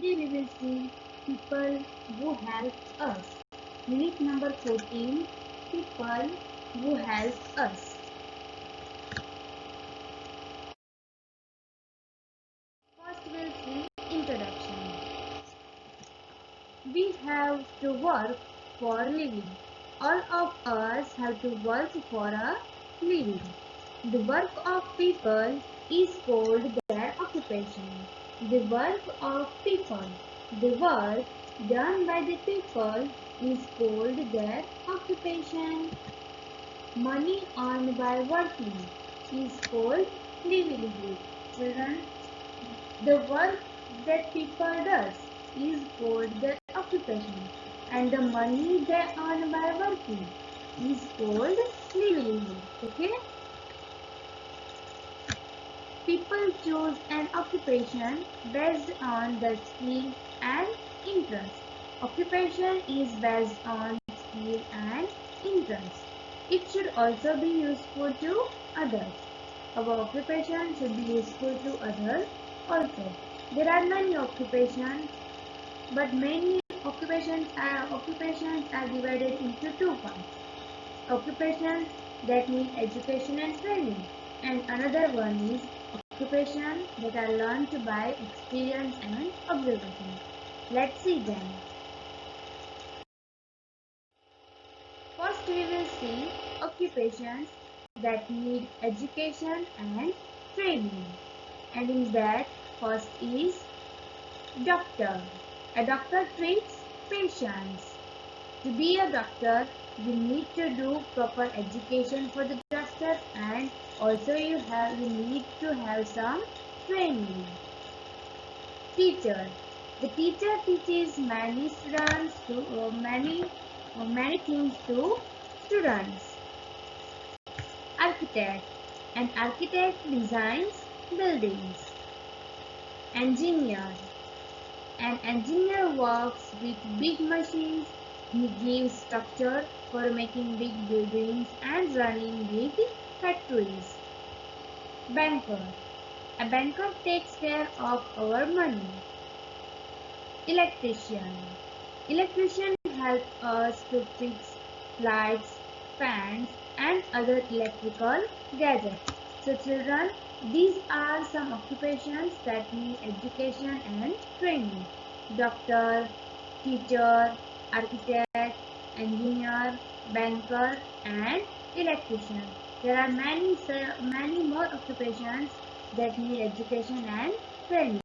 Today we will see people who help us. Unit number 14, people who help us. First we'll see introduction. We have to work for living. All of us have to work for a living. The work of people is called their occupation. The work of people, the work done by the people is called their occupation. Money earned by working is called livelihood. Children, the work that people does is called their occupation, and the money they earn by working is called livelihood. Okay? People choose an occupation based on their skill and interest. Occupation is based on skill and interest. It should also be useful to others. Our occupation should be useful to others also. There are many occupations, but many occupations are divided into two parts. Occupations that need education and training, and another one is occupations that are learned by experience and observation. Let's see them. First we will see occupations that need education and training. And in that, first is doctor. A doctor treats patients. To be a doctor, you need to do proper education for the doctor, and also you need to have some training. Teacher. The teacher teaches many students to many things to students. Architect. An architect designs buildings. Engineer. An engineer works with big machines. He gives structure for making big buildings and running big factories. Banker. A banker takes care of our money. Electrician. Electrician helps us to fix lights, fans and other electrical gadgets. So children, these are some occupations that need education and training. Doctor, teacher, architect, engineer, banker and electrician. There are many more occupations that need education and training.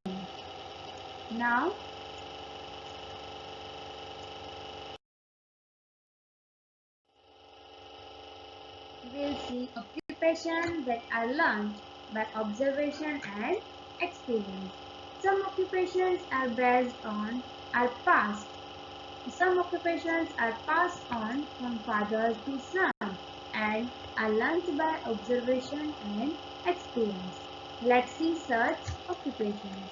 Now, we'll see occupations that are learned by observation and experience. Some occupations are based on our past. Some occupations are passed on from father to son and are learned by observation and experience. Let's see such occupations.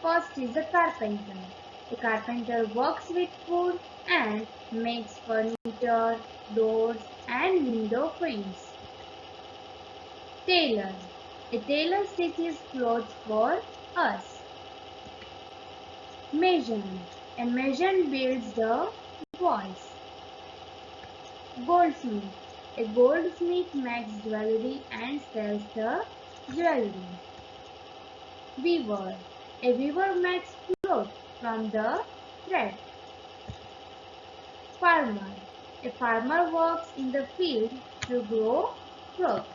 First is the carpenter. The carpenter works with wood and makes furniture, doors and window frames. Tailor. A tailor stitches clothes for us. Mason. A mason builds the walls. Goldsmith. A goldsmith makes jewelry and sells the jewelry. Weaver. A weaver makes cloth from the thread. Farmer. A farmer works in the field to grow crops.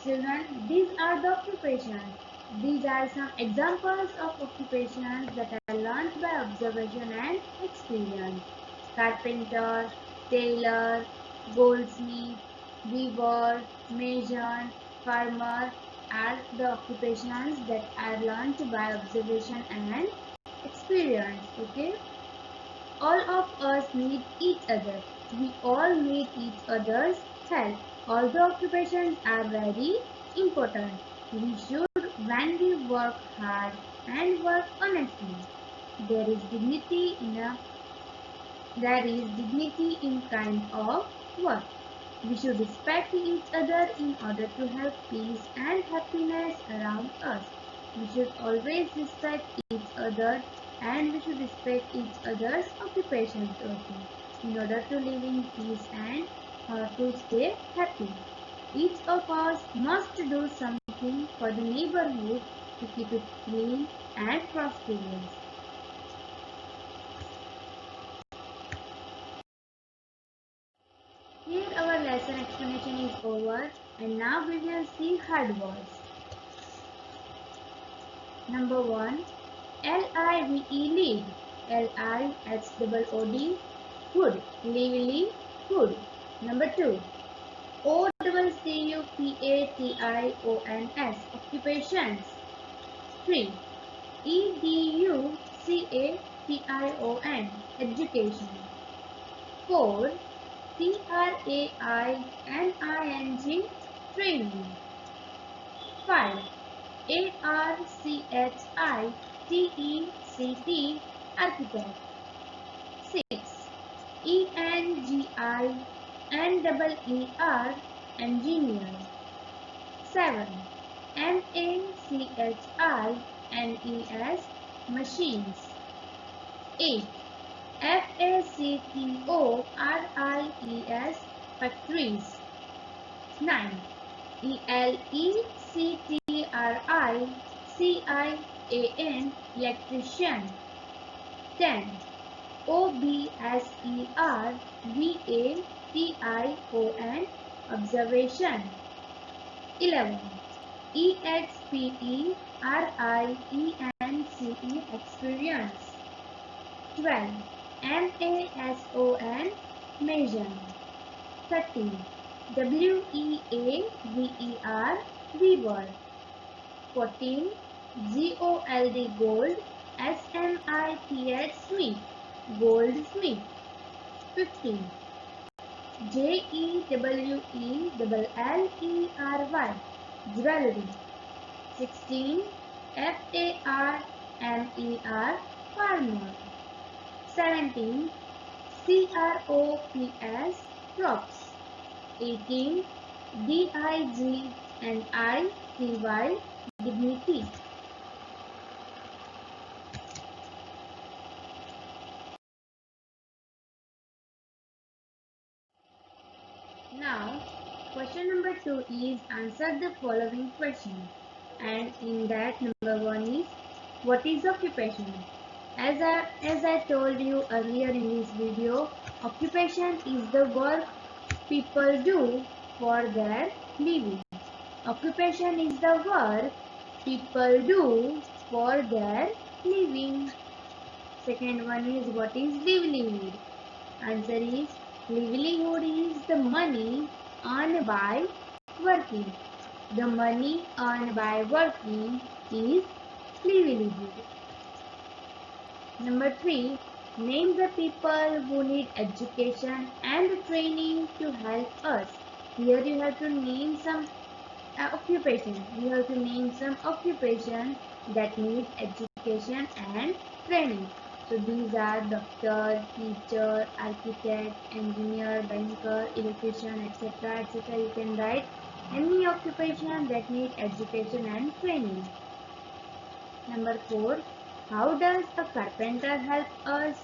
Children, these are the occupations. These are some examples of occupations that are learned by observation and experience. Carpenter, tailor, goldsmith, weaver, mason, farmer are the occupations that are learned by observation and experience. Okay? All of us need each other. We all need each other's help. All the occupations are very important. We should, when we work hard and work honestly, there is dignity in kind of work. We should respect each other in order to have peace and happiness around us. We should always respect each other and we should respect each other's occupations also in order to live in peace and to stay happy. Each of us must do something for the neighborhood to keep it clean and prosperous. Here our lesson explanation is over and now we will see hard words. Number 1. L-I-V-E lead. L-I-S-O-O-D hood. Lively hood. Number 2. O-C-U-P-A-T-I-O-N-S occupations. 3. E-D-U-C-A-T-I-O-N education. 4. T-R-A-I-N-I-N-G training. 5. A-R-C-H-I-T-E-C-T architect. 6. E-N-G-I-N-E-E-R engineer. 7. M-A-C-H-I-N-E-S machines. 8. F-A-C-T-O-R-I-E-S factories. 9. E-L-E-C-T-R-I-C-I-A-N electrician. 10. O-B-S-E-R-V-A-T-I-O-N observation. 11. E-X-P-E-R-I-E-N-C-E experience. 12. M-A-S-O-N mason. 13. W-E-A-V-E-R weaver. 14. G-O-L-D gold S-M-I-T-H smith goldsmith. 15. J-E-W-E-L-L-E-R-Y jewelry. 16. F-A-R-M-E-R farmer. 17. C-R-O-P-S crops. 18. D-I-G-N-I-T-Y dignity. Now, question number 2 is answer the following question. And in that number 1 is what is occupation? As I told you earlier in this video, occupation is the work people do for their living. Occupation is the work people do for their living. Second one is what is livelihood? Answer is livelihood is the money earned by working. The money earned by working is livelihood. Number 3. Name the people who need education and training to help us. Here you have to name some occupation. You have to name some occupation that need education and training. So these are doctor, teacher, architect, engineer, banker, electrician, etc. etc. You can write any occupation that need education and training. Number 4. How does a carpenter help us?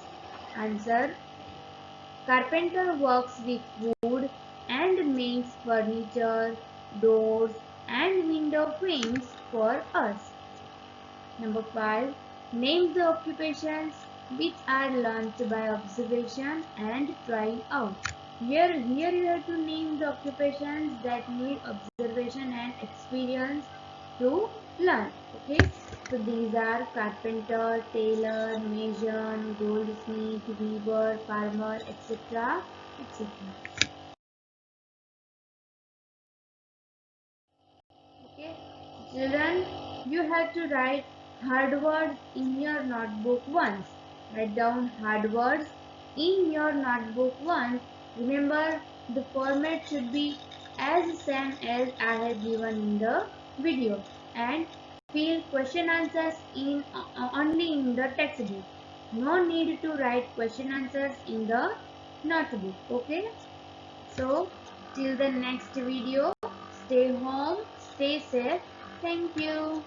Answer. Carpenter works with wood and makes furniture, doors and window frames for us. Number 5. Name the occupations which are learnt by observation and trying out. Here you have to name the occupations that need observation and experience to learn. Okay. So these are carpenter, tailor, mason, goldsmith, weaver, farmer, etc. etc. Okay. Children, you have to write hard words in your notebook once. Write down hard words in your notebook once. Remember, the format should be as same as I have given in the video, and fill question answers in only in the textbook. No need to write question answers in the notebook. Okay. So till the next video, stay home, stay safe. Thank you.